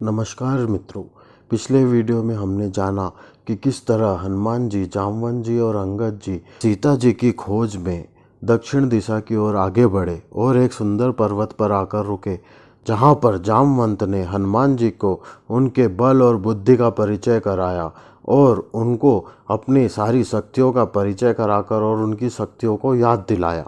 नमस्कार मित्रों। पिछले वीडियो में हमने जाना कि किस तरह हनुमान जी, जामवंत जी और अंगद जी सीता जी की खोज में दक्षिण दिशा की ओर आगे बढ़े और एक सुंदर पर्वत पर आकर रुके, जहां पर जामवंत ने हनुमान जी को उनके बल और बुद्धि का परिचय कराया और उनको अपनी सारी शक्तियों का परिचय कराकर और उनकी शक्तियों को याद दिलाया।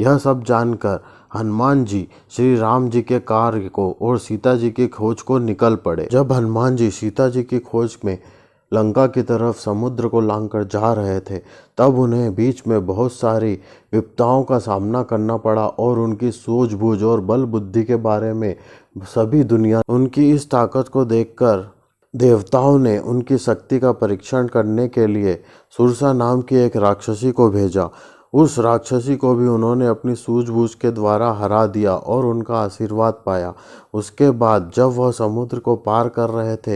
यह सब जानकर हनुमान जी श्री राम जी के कार्य को और सीता जी की खोज को निकल पड़े। जब हनुमान जी सीता जी की खोज में लंका की तरफ समुद्र को लांघकर जा रहे थे, तब उन्हें बीच में बहुत सारी विपदाओं का सामना करना पड़ा और उनकी सूझबूझ और बल बुद्धि के बारे में सभी दुनिया उनकी इस ताकत को देखकर देवताओं ने उनकी शक्ति का परीक्षण करने के लिए सुरसा नाम की एक राक्षसी को भेजा। उस राक्षसी को भी उन्होंने अपनी सूझबूझ के द्वारा हरा दिया और उनका आशीर्वाद पाया। उसके बाद जब वह समुद्र को पार कर रहे थे,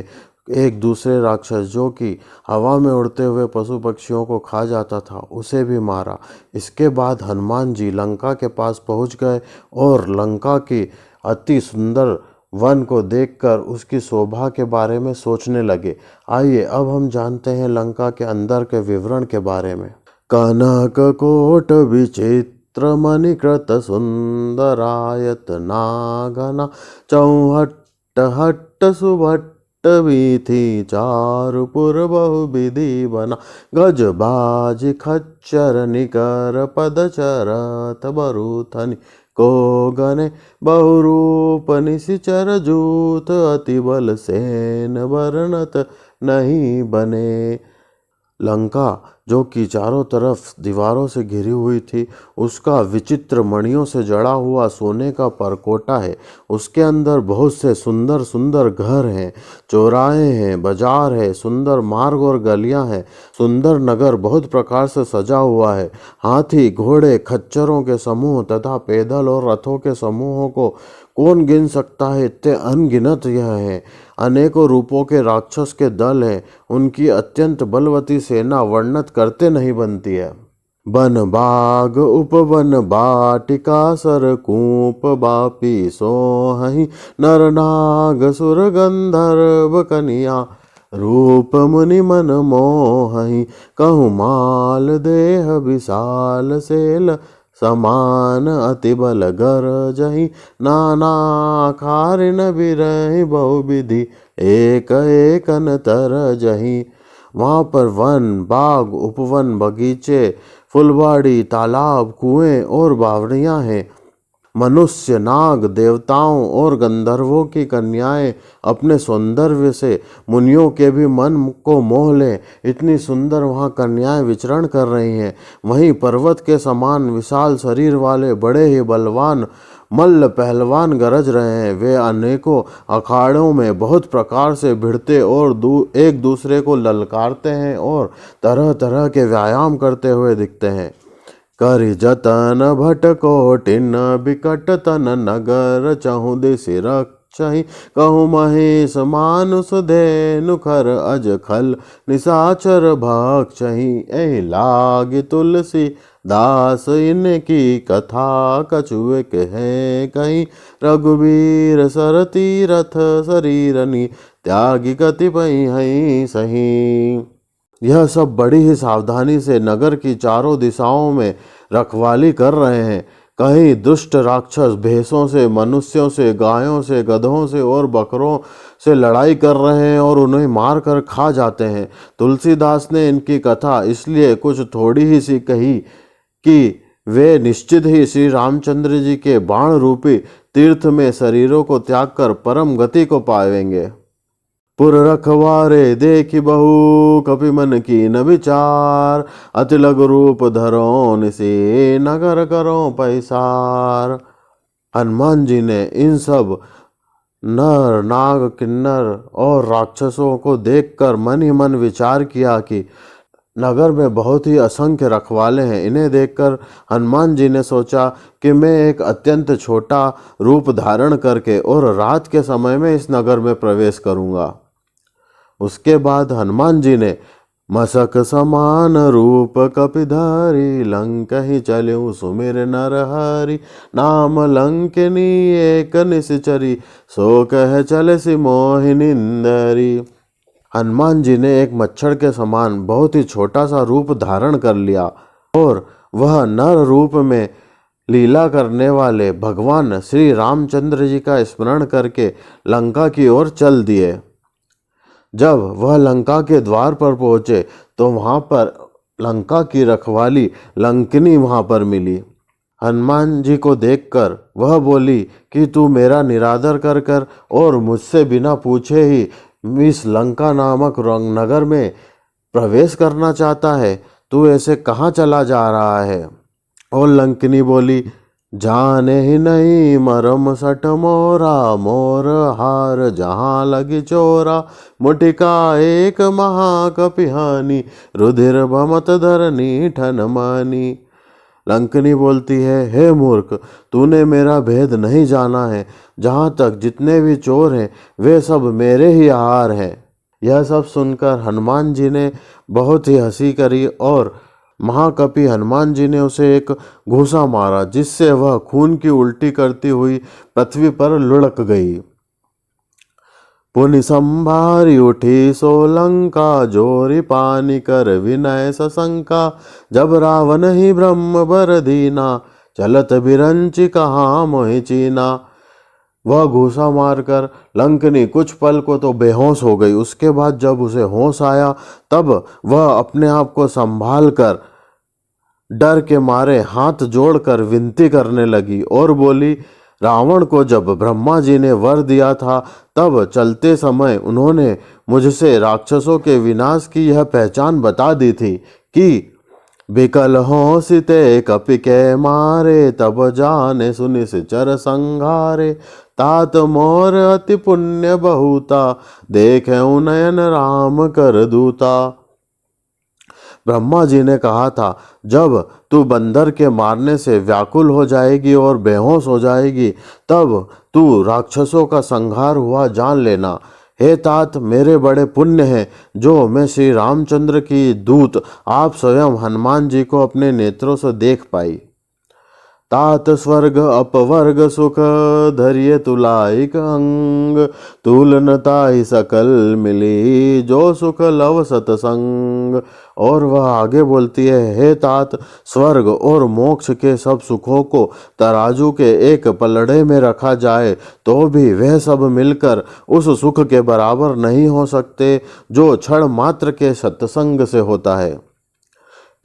एक दूसरे राक्षस जो कि हवा में उड़ते हुए पशु पक्षियों को खा जाता था, उसे भी मारा। इसके बाद हनुमान जी लंका के पास पहुंच गए और लंका की अति सुंदर वन को देखकर उसकी शोभा के बारे में सोचने लगे। आइए अब हम जानते हैं लंका के अंदर के विवरण के बारे में। कनक कोट विचित्र मणिकृत सुंदरायत नागना चौहट्ट हट्ट सुभट्ट वीथि चारुपुर बहुविधि बना गज बाज खच्चर निकर पद चरत बरुथनि को गने बहुरूप निशिचर जूत अति बल सेन वर्णत नहीं बने। लंका जो कि चारों तरफ दीवारों से घिरी हुई थी, उसका विचित्र मणियों से जड़ा हुआ सोने का परकोटा है। उसके अंदर बहुत से सुंदर सुंदर घर हैं, चौराहे हैं, बाजार है, सुंदर मार्ग और गलियां हैं। सुंदर नगर बहुत प्रकार से सजा हुआ है। हाथी, घोड़े, खच्चरों के समूह तथा पैदल और रथों के समूहों को कौन गिन सकता है, इतने अनगिनत यह है। अनेकों रूपों के राक्षस के दल हैं। उनकी अत्यंत बलवती सेना वर्णित करते नहीं बनती है। बन बाग उपवन बाटिका सरकूप बापी सोहहि नर नाग सुर गंधर्व कनिया रूप मुनि मन मोहहि कहु माल देह विशाल सेल समान अति बल गरजहि नाना खारिन बिरहि बहुविधि एक एकन तरजहि। वहाँ पर वन, बाग, उपवन, बगीचे, फुलवाड़ी, तालाब, कुएं और बावड़ियाँ हैं। मनुष्य, नाग, देवताओं और गंधर्वों की कन्याएं अपने सौंदर्य से मुनियों के भी मन को मोह ले, इतनी सुंदर वहाँ कन्याएं विचरण कर रही हैं। वहीं पर्वत के समान विशाल शरीर वाले बड़े ही बलवान मल्ल पहलवान गरज रहे हैं। वे अनेकों अखाड़ों में बहुत प्रकार से भिड़ते और एक दूसरे को ललकारते हैं और तरह तरह के व्यायाम करते हुए दिखते हैं। करि जतन भट कोटिन बिकट तन नगर चहु दिसि रक्षहि कहु महेश मानुष धेनु खर अज खल निशाचर भक्षहि एहि लागी तुलसी दास इनकी कथा कछुए कहे कहीं रघुवीर सर तीरथ शरीरनि त्यागी कतिपय हई सही। यह सब बड़ी ही सावधानी से नगर की चारों दिशाओं में रखवाली कर रहे हैं। कहीं दुष्ट राक्षस भैंसों से, मनुष्यों से, गायों से, गधों से और बकरों से लड़ाई कर रहे हैं और उन्हें मार कर खा जाते हैं। तुलसीदास ने इनकी कथा इसलिए कुछ थोड़ी ही सी कही कि वे निश्चित ही श्री रामचंद्र जी के बाण रूपी तीर्थ में शरीरों को त्याग कर परम गति को पावेंगे। पुर रखवारे देखी बहु कपि मन की न विचार अति लघु रूप धरो निसे नगर करो पैसार। हनुमान जी ने इन सब नर, नाग, किन्नर और राक्षसों को देखकर मन ही मन विचार किया कि नगर में बहुत ही असंख्य रखवाले हैं। इन्हें देखकर हनुमान जी ने सोचा कि मैं एक अत्यंत छोटा रूप धारण करके और रात के समय में इस नगर में प्रवेश करूंगा। उसके बाद हनुमान जी ने मसक समान रूप कपिधारी, लंक ही चल्यु सुमिर नर हरि। नाम लंकिनी एक निश्चरी, सो कह चलसि मोहि निंदरी। हनुमान जी ने एक मच्छर के समान बहुत ही छोटा सा रूप धारण कर लिया और वह नर रूप में लीला करने वाले भगवान श्री रामचंद्र जी का स्मरण करके लंका की ओर चल दिए। जब वह लंका के द्वार पर पहुंचे तो वहां पर लंका की रखवाली लंकिनी वहां पर मिली। हनुमान जी को देखकर वह बोली कि तू मेरा निरादर कर कर और मुझसे बिना पूछे ही इस लंका नामक नगर में प्रवेश करना चाहता है, तू ऐसे कहाँ चला जा रहा है। और लंकिनी बोली, जाने ही नहीं मरम सट मोरा, मोर हार जहाँ लगी चोरा। मुटिका एक महाकपिहानी, रुधिर भमत धरनी ठन मानी। लंकिनी बोलती है, हे मूर्ख, तूने मेरा भेद नहीं जाना है। जहाँ तक जितने भी चोर हैं वे सब मेरे ही आहार हैं। यह सब सुनकर हनुमान जी ने बहुत ही हंसी करी और महाकपि हनुमान जी ने उसे एक घूंसा मारा, जिससे वह खून की उल्टी करती हुई पृथ्वी पर लुढ़क गई। पुनि संभारी उठी सोलंका, जोरी पानी कर विनय सशंका। जब रावण ही ब्रह्म बर दीना, चलत बिरंचि कहाँ मोहि चीना। वह घूंसा मारकर लंकिनी कुछ पल को तो बेहोश हो गई। उसके बाद जब उसे होश आया तब वह अपने आप को संभाल कर डर के मारे हाथ जोड़कर विनती करने लगी और बोली, रावण को जब ब्रह्मा जी ने वर दिया था तब चलते समय उन्होंने मुझसे राक्षसों के विनाश की यह पहचान बता दी थी कि बिकल हो सिते कपि के मारे, तब जाने सुनि सिचर संघारे। तात मोर अति पुण्य बहुता, देखे नयन राम कर दूता। ब्रह्मा जी ने कहा था, जब तू बंदर के मारने से व्याकुल हो जाएगी और बेहोश हो जाएगी तब तू राक्षसों का संहार हुआ जान लेना। हे तात, मेरे बड़े पुण्य हैं जो मैं श्री रामचंद्र की दूत आप स्वयं हनुमान जी को अपने नेत्रों से देख पाई। तात स्वर्ग अपवर्ग सुख, धैर्य तुलाइक अंग। तुलनताई सकल मिली, जो सुख लव सतसंग। और वह आगे बोलती है, हे तात, स्वर्ग और मोक्ष के सब सुखों को तराजू के एक पलड़े में रखा जाए तो भी वह सब मिलकर उस सुख के बराबर नहीं हो सकते जो क्षण मात्र के सत्संग से होता है।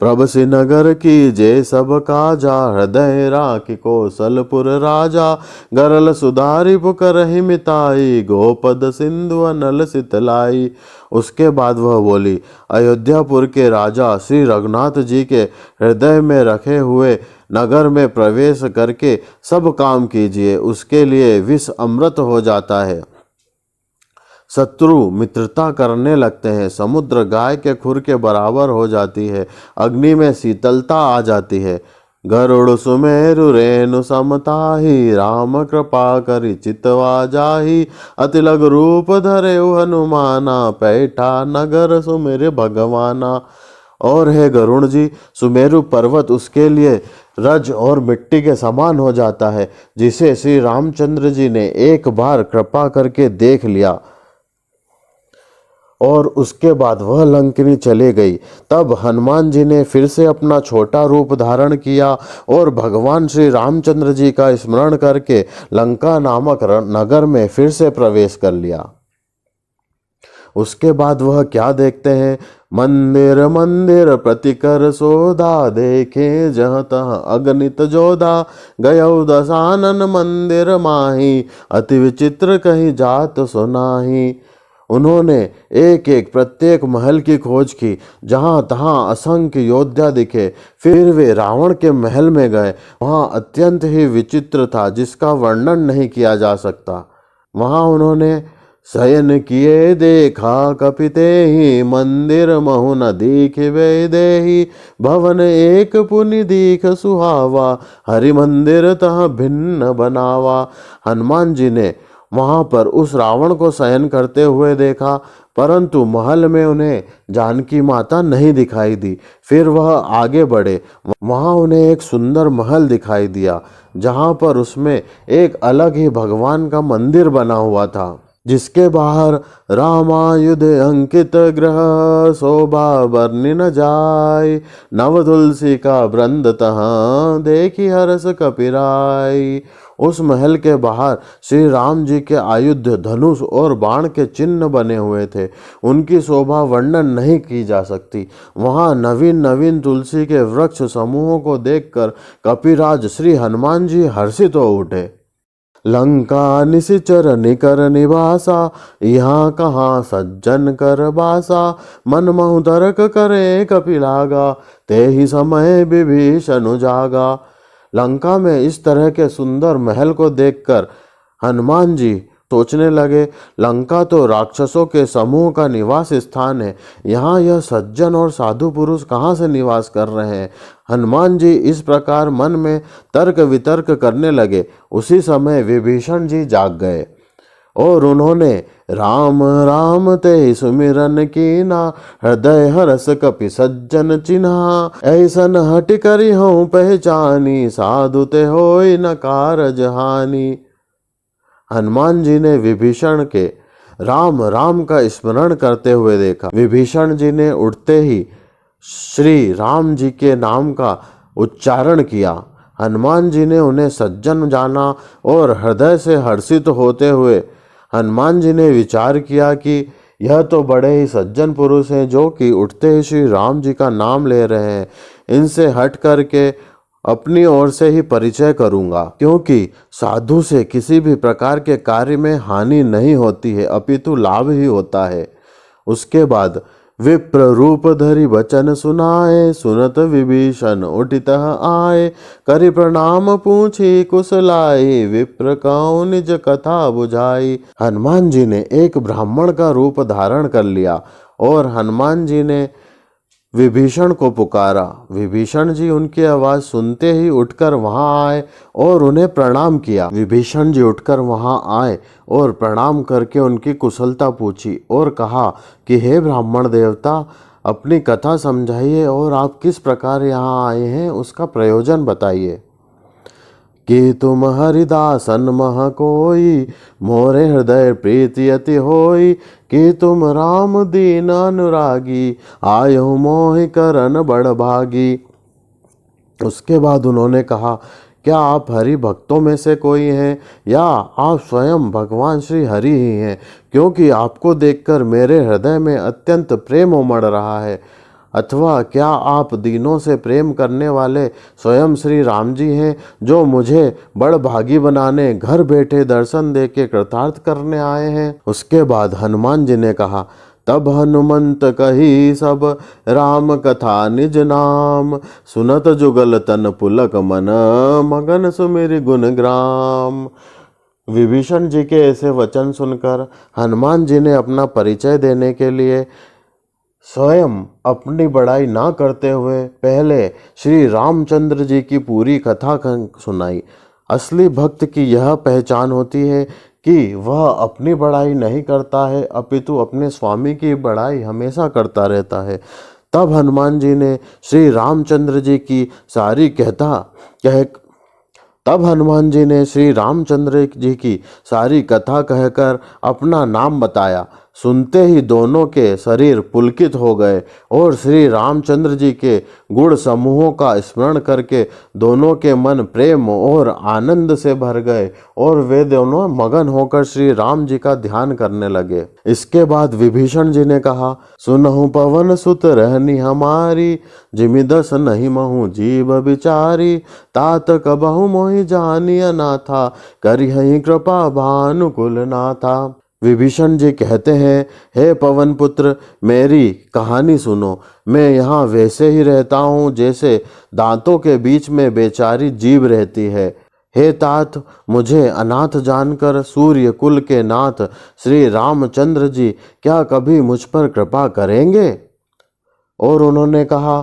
प्रभ नगर की जय सब काजा, हृदय राखी कौशलपुर राजा। गरल सुधारी पुकरहि मिताई, गोपद सिंधु अनल सितलाई। उसके बाद वह बोली, अयोध्यापुर के राजा श्री रघुनाथ जी के हृदय में रखे हुए नगर में प्रवेश करके सब काम कीजिए, उसके लिए विष अमृत हो जाता है। शत्रु मित्रता करने लगते हैं, समुद्र गाय के खुर के बराबर हो जाती है, अग्नि में शीतलता आ जाती है। गरुड़ सुमेरु रेणु समताही, राम कृपा करि चितवा जाही। अति लघु रूप धरे हनुमाना, पैठा नगर सुमेर भगवाना। और हे गरुड़ जी, सुमेरु पर्वत उसके लिए रज और मिट्टी के समान हो जाता है, जिसे श्री रामचंद्र जी ने एक बार कृपा करके देख लिया। और उसके बाद वह लंकिनी चले गई। तब हनुमान जी ने फिर से अपना छोटा रूप धारण किया और भगवान श्री रामचंद्र जी का स्मरण करके लंका नामक नगर में फिर से प्रवेश कर लिया। उसके बाद वह क्या देखते हैं, मंदिर मंदिर प्रतिकर सोधा, देखे जहाँ तहाँ अगणित जोधा। गयौ दशानन मंदिर माही, अति विचित्र कहीं जात सुनाही। उन्होंने एक एक प्रत्येक महल की खोज की, जहाँ तहाँ असंख्य योद्धा दिखे। फिर वे रावण के महल में गए, वहाँ अत्यंत ही विचित्र था, जिसका वर्णन नहीं किया जा सकता। वहाँ उन्होंने शयन किए देखा कपिते ही, मंदिर महु न दीखिबे देहि। भवन एक पुनि दीख सुहावा, हरि मंदिर तह भिन्न बनावा। हनुमान जी ने वहां पर उस रावण को शयन करते हुए देखा, परंतु महल में उन्हें जानकी माता नहीं दिखाई दी। फिर वह आगे बढ़े, वहां उन्हें एक सुंदर महल दिखाई दिया, जहां पर उसमें एक अलग ही भगवान का मंदिर बना हुआ था, जिसके बाहर रामायुध अंकित ग्रह शोभा बरनी न जाय, नव तुलसी का वृंद तहाँ देखी हरस कपिराय। उस महल के बाहर श्री राम जी के आयुध, धनुष और बाण के चिन्ह बने हुए थे। उनकी शोभा वर्णन नहीं की जा सकती। वहां नवीन नवीन तुलसी के वृक्ष समूहों को देखकर कपिराज श्री हनुमान जी हर्षित हो उठे। लंका निशिचर निकर निवासा, यहाँ कहाँ सज्जन कर बासा, मन महु तर्क करे कपिलागा, ते ही समय विभीषण जागा। लंका में इस तरह के सुंदर महल को देखकर हनुमान जी सोचने लगे, लंका तो राक्षसों के समूह का निवास स्थान है, यहाँ यह सज्जन और साधु पुरुष कहाँ से निवास कर रहे हैं। हनुमान जी इस प्रकार मन में तर्क वितर्क करने लगे। उसी समय विभीषण जी जाग गए और उन्होंने राम राम ते सुमिरन कीना, हृदय हरस कपि सज्जन चिन्हा, ऐसन हट करी हूँ पहचानी, साधु ते होय न कारज हानि। हनुमान जी ने विभीषण के राम राम का स्मरण करते हुए देखा। विभीषण जी ने उठते ही श्री राम जी के नाम का उच्चारण किया। हनुमान जी ने उन्हें सज्जन जाना और हृदय से हर्षित होते हुए हनुमान जी ने विचार किया कि यह तो बड़े ही सज्जन पुरुष हैं, जो कि उठते ही श्री राम जी का नाम ले रहे हैं। इनसे हट करके अपनी ओर से ही परिचय करूंगा, क्योंकि साधु से किसी भी प्रकार के कार्य में हानि नहीं होती है, अपितु लाभ ही होता है। उसके बाद विप्र रूप धरि वचन सुनाए, सुनत विभीषण उठित आए, करि प्रणाम पूछी कुशलाई, विप्र कौ निज कथा बुझाई। हनुमान जी ने एक ब्राह्मण का रूप धारण कर लिया और हनुमान जी ने विभीषण को पुकारा। विभीषण जी उनकी आवाज सुनते ही उठकर वहां आए और उन्हें प्रणाम किया। विभीषण जी उठकर वहां आए और प्रणाम करके उनकी कुशलता पूछी और कहा कि हे ब्राह्मण देवता, अपनी कथा समझाइए और आप किस प्रकार यहाँ आए हैं, उसका प्रयोजन बताइए। कि तुम हरिदासन मह कोई, मोरे हृदय प्रीति अति होई, कि तुम राम दीन अनुरागी, आयो मोहि करन बड़ भागी। उसके बाद उन्होंने कहा, क्या आप हरि भक्तों में से कोई हैं या आप स्वयं भगवान श्री हरि ही हैं, क्योंकि आपको देखकर मेरे हृदय में अत्यंत प्रेम उमड़ रहा है। अथवा क्या आप दीनों से प्रेम करने वाले स्वयं श्री राम जी हैं, जो मुझे बड़ भागी बनाने घर बैठे दर्शन दे के कृतार्थ करने आए हैं। उसके बाद हनुमान जी ने कहा, तब हनुमंत कही सब राम कथा निज नाम, सुनत जुगल तन पुलक मन, मगन सुमिर गुण ग्राम। विभीषण जी के ऐसे वचन सुनकर हनुमान जी ने अपना परिचय देने के लिए स्वयं अपनी बड़ाई ना करते हुए पहले श्री रामचंद्र जी की पूरी कथा सुनाई। असली भक्त की यह पहचान होती है कि वह अपनी बड़ाई नहीं करता है, अपितु अपने स्वामी की बड़ाई हमेशा करता रहता है। तब हनुमान जी ने श्री रामचंद्र जी की सारी कथा कहकर अपना नाम बताया। सुनते ही दोनों के शरीर पुलकित हो गए और श्री रामचंद्र जी के गुण समूहों का स्मरण करके दोनों के मन प्रेम और आनंद से भर गए और वे दोनों मगन होकर श्री राम जी का ध्यान करने लगे। इसके बाद विभीषण जी ने कहा, सुनहु पवन सुत रहनी हमारी, जिमि दस नहीं महु जीव बिचारी, तात कबहु मोहि जानी अनाथा, करिहि कृपा भानुकुल नाथा। विभीषण जी कहते हैं, हे पवन पुत्र, मेरी कहानी सुनो। मैं यहाँ वैसे ही रहता हूँ जैसे दांतों के बीच में बेचारी जीव रहती है। हे तात, मुझे अनाथ जानकर सूर्य कुल के नाथ श्री रामचंद्र जी क्या कभी मुझ पर कृपा करेंगे? और उन्होंने कहा,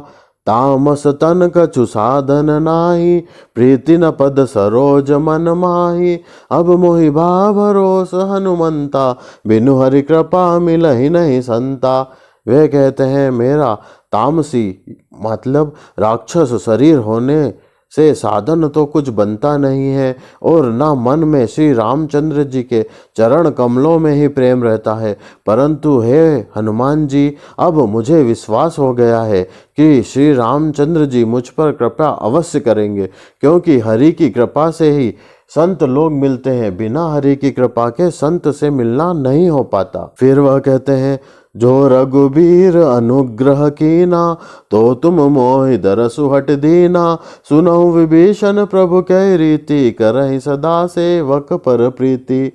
तामस तन कछु साधन नाही, प्रीति न पद सरोज मन माही। अब मोहि भा भरोस हनुमंता, बिनु हरि कृपा मिलहि नहीं संता। वे कहते हैं मेरा तामसी मतलब राक्षस शरीर होने से साधन तो कुछ बनता नहीं है, और ना मन में श्री रामचंद्र जी के चरण कमलों में ही प्रेम रहता है। परंतु हे हनुमान जी, अब मुझे विश्वास हो गया है कि श्री रामचंद्र जी मुझ पर कृपा अवश्य करेंगे, क्योंकि हरि की कृपा से ही संत लोग मिलते हैं। बिना हरि की कृपा के संत से मिलना नहीं हो पाता। फिर वह कहते हैं, जो रघुबीर अनुग्रह कीना, तो तुम मोहि दरसु हट दीना। सुनहु विभीषण प्रभु कै रीति, करहि सदा सेवक पर प्रीति।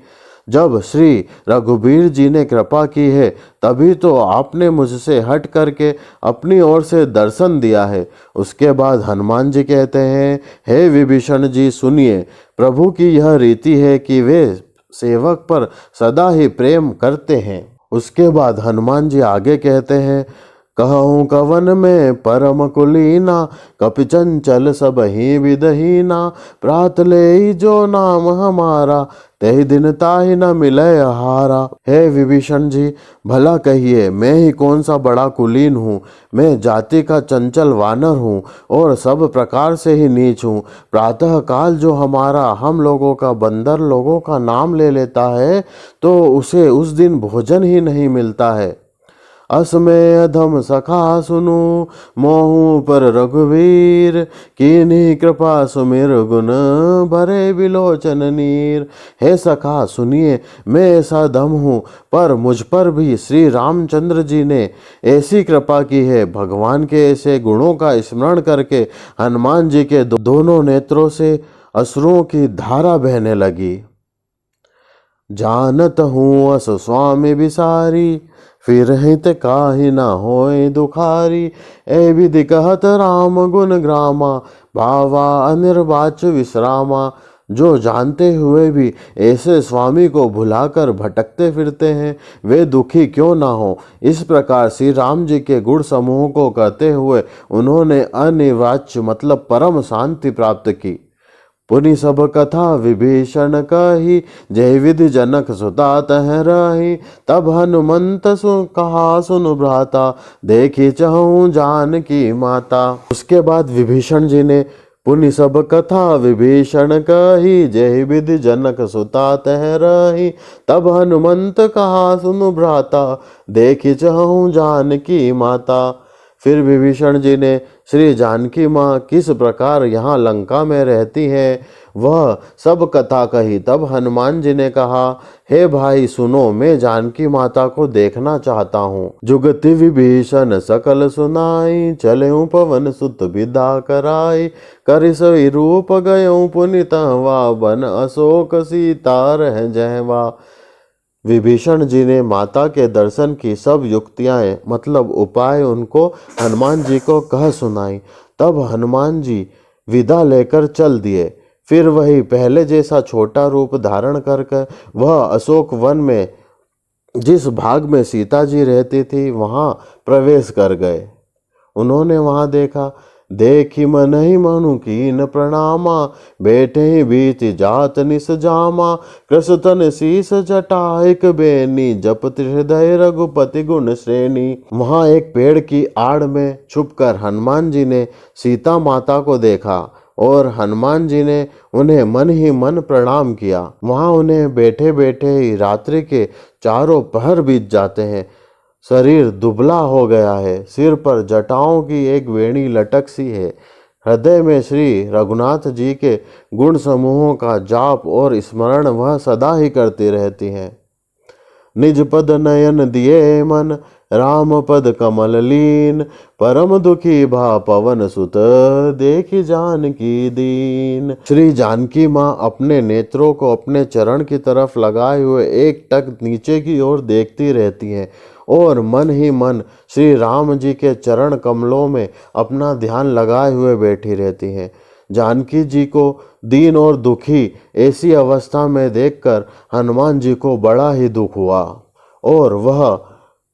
जब श्री रघुबीर जी ने कृपा की है, तभी तो आपने मुझसे हट करके अपनी ओर से दर्शन दिया है। उसके बाद हनुमान जी कहते हैं, हे विभीषण जी सुनिए, प्रभु की यह रीति है कि वे सेवक पर सदा ही प्रेम करते हैं। उसके बाद हनुमान जी आगे कहते हैं, कहूँ कवन में परम कुलीना, कपि चंचल सब ही विदहीना। प्रात ले जो नाम हमारा, तेहि दिन ताहि न मिले हारा। हे विभीषण जी, भला कहिए मैं ही कौन सा बड़ा कुलीन हूँ। मैं जाति का चंचल वानर हूँ और सब प्रकार से ही नीच हूँ। प्रातः काल जो हमारा हम लोगों का बंदर लोगों का नाम ले लेता है, तो उसे उस दिन भोजन ही नहीं मिलता है। असमय अधम सखा सुनु, मोहू पर रघुवीर। कीन्ही कृपा सुमिर गुण, भरे बिलोचन नीर। हे सखा सुनिए, मैं ऐसा धम हूँ, पर मुझ पर भी श्री रामचंद्र जी ने ऐसी कृपा की है। भगवान के ऐसे गुणों का स्मरण करके हनुमान जी के दोनों नेत्रों से अश्रुओं की धारा बहने लगी। जानत हूँ अस स्वामी बिसारी, फिर हित काहि न होए दुखारी। ए विधि कहत राम गुण ग्रामा, भावा अनिर्वाच विश्रामा। जो जानते हुए भी ऐसे स्वामी को भुलाकर भटकते फिरते हैं, वे दुखी क्यों ना हो। इस प्रकार श्री राम जी के गुण समूह को कहते हुए उन्होंने अनिर्वाच्य मतलब परम शांति प्राप्त की। पुनि सब कथा विभीषण कही, जय विधि जनक सुता तह रही। तब हनुमंत कहा सुन भ्राता, देखी चहु जानकी माता। उसके बाद विभीषण जी ने पुनि सब कथा विभीषण कही, जय विधि जनक सुता तह रही। तब हनुमंत कहा सुन भ्राता, देखी चहु जानकी माता। फिर विभीषण जी ने श्री जानकी माँ किस प्रकार यहाँ लंका में रहती है वह सब कथा कही। तब हनुमान जी ने कहा, हे भाई सुनो, मैं जानकी माता को देखना चाहता हूँ। जुगति विभीषण सकल सुनाई, चलेऊ पवन सुत विदा कराई। करिस रूप गयऊ पुनितवा, बन अशोक सीता रह जहवा। विभीषण जी ने माता के दर्शन की सब युक्तियाँ मतलब उपाय उनको हनुमान जी को कह सुनाई। तब हनुमान जी विदा लेकर चल दिए। फिर वही पहले जैसा छोटा रूप धारण करके वह अशोक वन में जिस भाग में सीता जी रहती थी वहाँ प्रवेश कर गए। उन्होंने वहाँ देखा, देखी मन ही मनु कीन प्रणामा, बैठे ही बीच जात निस जामा। कृषतन शीस जटाइक बेनी, जपत हृदय रघुपति गुण श्रेणी। वहाँ एक पेड़ की आड़ में छुपकर हनुमान जी ने सीता माता को देखा और हनुमान जी ने उन्हें मन ही मन प्रणाम किया। वहाँ उन्हें बैठे बैठे ही रात्रि के चारों पहर बीत जाते हैं। शरीर दुबला हो गया है, सिर पर जटाओं की एक वेणी लटक सी है। हृदय में श्री रघुनाथ जी के गुण समूहों का जाप और स्मरण वह सदा ही करती रहती हैं। निज पद नयन दिए मन, राम पद कमल लीन। परम दुखी भा पवन सुत, देखी जानकी दीन। श्री जानकी माँ अपने नेत्रों को अपने चरण की तरफ लगाए हुए एक टक नीचे की ओर देखती रहती हैं और मन ही मन श्री राम जी के चरण कमलों में अपना ध्यान लगाए हुए बैठी रहती हैं। जानकी जी को दीन और दुखी ऐसी अवस्था में देखकर हनुमान जी को बड़ा ही दुख हुआ और वह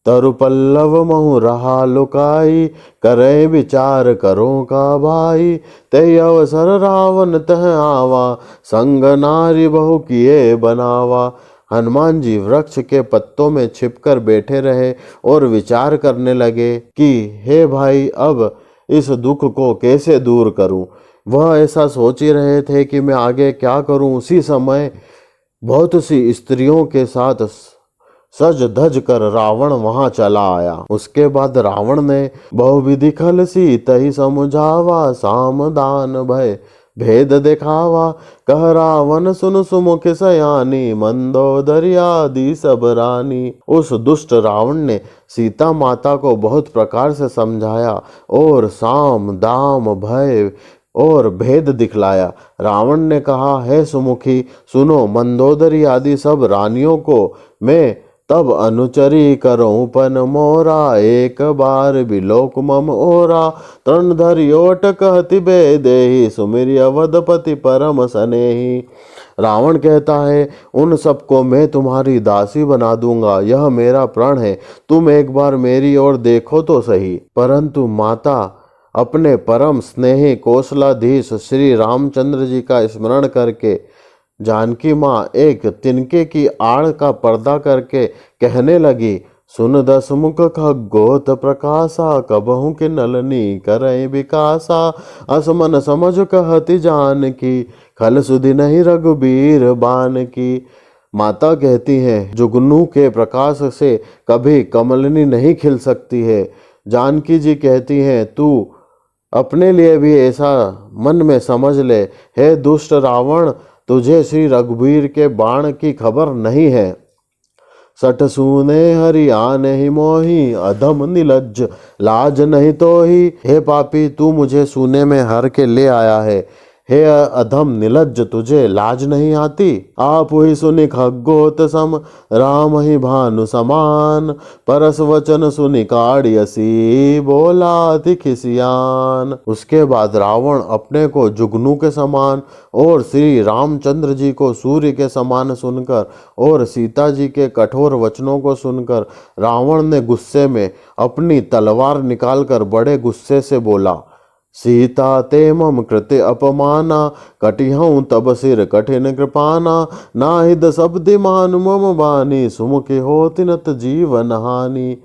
तरु पल्लव महु रहा लुकाई, करे विचार करो का भाई। ते अवसर रावण तह आवा, संग नारी बहु किए बनावा। हनुमान जी वृक्ष के पत्तों में छिपकर बैठे रहे और विचार करने लगे कि हे भाई, अब इस दुख को कैसे दूर करूं। वह ऐसा सोच ही रहे थे कि मैं आगे क्या करूं। उसी समय बहुत सी स्त्रियों के साथ सज धज कर रावण वहां चला आया। उसके बाद रावण ने बहुविधि खल सीत ही समुझावा, सामदान भय भेद दिखावा। कह रावण सुन सुमुख सयानी, मंदोदरी आदि सब रानी। उस दुष्ट रावण ने सीता माता को बहुत प्रकार से समझाया और साम दाम भय और भेद दिखलाया। रावण ने कहा, हे सुमुखी सुनो, मंदोदरी आदि सब रानियों को मैं तब अनुचरी करऊं पन मोरा, एक बार बिलोक मम ओरा। तृण धरि ओट कहति बेदेहि, सुमिरि अवधपति परम सनेही। रावण कहता है, उन सबको मैं तुम्हारी दासी बना दूंगा, यह मेरा प्रण है। तुम एक बार मेरी ओर देखो तो सही। परंतु माता अपने परम स्नेही कौशलाधीश श्री रामचंद्र जी का स्मरण करके जानकी माँ एक तिनके की आड़ का पर्दा करके कहने लगी, सुन दसमुख खगोत प्रकाशा, कबहू के नलनी करई विकासा। असमन समझ कहति जान की, खल सुधि नहीं रघुबीर बान की। माता कहती हैं, जुगनू के प्रकाश से कभी कमलनी नहीं खिल सकती है। जानकी जी कहती हैं, तू अपने लिए भी ऐसा मन में समझ ले। हे दुष्ट रावण, तुझे श्री रघुबीर के बाण की खबर नहीं है। सठ सूने हरि आने ही मोही, अधम निलज्ज लाज नहीं तो ही। हे पापी, तू मुझे सूने में हर के ले आया है। हे अधम निलज्ज, तुझे लाज नहीं आती। आप ही सुनि खगोत सम, राम ही भानु समान। परस वचन सुनि काढ़ियसी, बोला अति खिसियान। उसके बाद रावण अपने को जुगनू के समान और श्री रामचंद्र जी को सूर्य के समान सुनकर और सीता जी के कठोर वचनों को सुनकर रावण ने गुस्से में अपनी तलवार निकालकर बड़े गुस्से से बोला, सीता ते मम कृत्य अपमाना, कटिहऊँ तब सिर कठिन कृपाना। नाहिद शब्दि मानु मम बानी, सुमुखी होति नत जीवन हानि।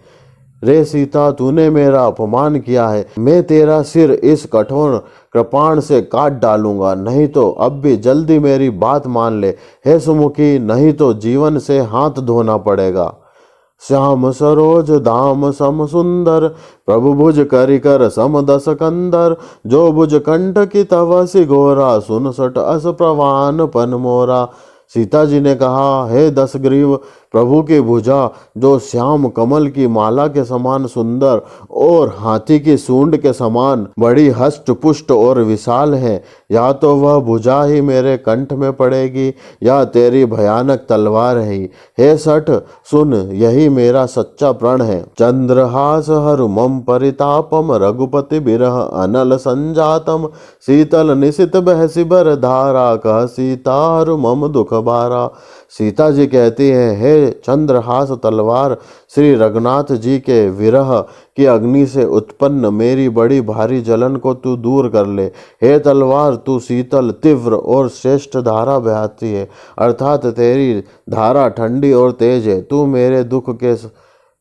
रे सीता, तूने मेरा अपमान किया है। मैं तेरा सिर इस कठोर कृपाण से काट डालूंगा, नहीं तो अब भी जल्दी मेरी बात मान ले। हे सुमुखी, नहीं तो जीवन से हाथ धोना पड़ेगा। श्याम सरोज दाम सम सुंदर, प्रभु भुज करि कर सम दस कंदर। जो भुज कंठ की तव सि घोरा, सुन सट अस प्रवान पन मोरा। सीता जी ने कहा, हे दशग्रीव, प्रभु की भुजा जो श्याम कमल की माला के समान सुंदर और हाथी की सूंड के समान बड़ी हष्ट पुष्ट और विशाल है, या तो वह भुजा ही मेरे कंठ में पड़ेगी या तेरी भयानक तलवार है। हे सठ, सुन, यही मेरा सच्चा प्रण है। चंद्रहास हरु मम परितापम, रघुपति बिरह अनल संजातम। शीतल निशित बहसि बर धारा, कह सीता हरु मम दुख बारा। सीता जी कहती हैं, हे चंद्रहास तलवार, श्री रघुनाथ जी के विरह की अग्नि से उत्पन्न मेरी बड़ी भारी जलन को तू दूर कर ले। हे तलवार, तू शीतल, तीव्र और श्रेष्ठ धारा बहाती है, अर्थात तेरी धारा ठंडी और तेज है। तू मेरे दुख के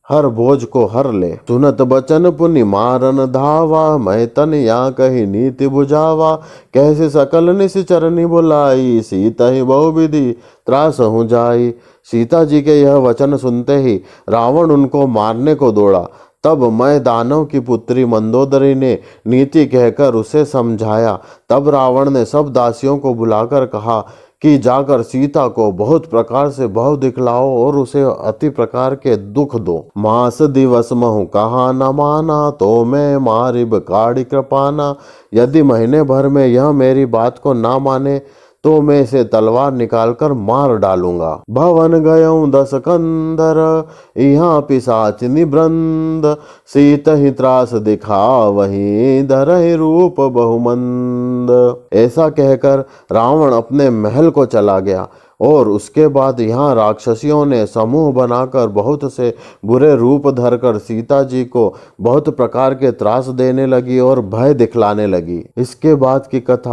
हर बोझ को हर ले। सुनत बचन पुनि मारन धावा, मैं तन या कही नीति बुझावा। कैसे सकल निश्चर बुलाई, सीता ही बहुविधि त्रास हो जाई। सीता जी के यह वचन सुनते ही रावण उनको मारने को दौड़ा। तब मैं दानव की पुत्री मंदोदरी ने नीति कहकर उसे समझाया। तब रावण ने सब दासियों को बुलाकर कहा कि जाकर सीता को बहुत प्रकार से भाव दिखलाओ और उसे अति प्रकार के दुख दो। मास दिवस महु कहा न माना, तो मैं मारिब काढ़ी कृपाना। यदि महीने भर में यह मेरी बात को ना माने तो मैं इसे तलवार निकालकर मार डालूंगा। भवन गयऊँ दस कंदर, यहाँ पिशाच निबृंद। सीत ही त्रास दिखा वहीं, धरहि रूप बहुमंद। ऐसा कहकर रावण अपने महल को चला गया। और उसके बाद यहाँ राक्षसियों ने समूह बनाकर बहुत से बुरे रूप धरकर सीता जी को बहुत प्रकार के त्रास देने लगी और भय दिखलाने लगी। इसके बाद की कथा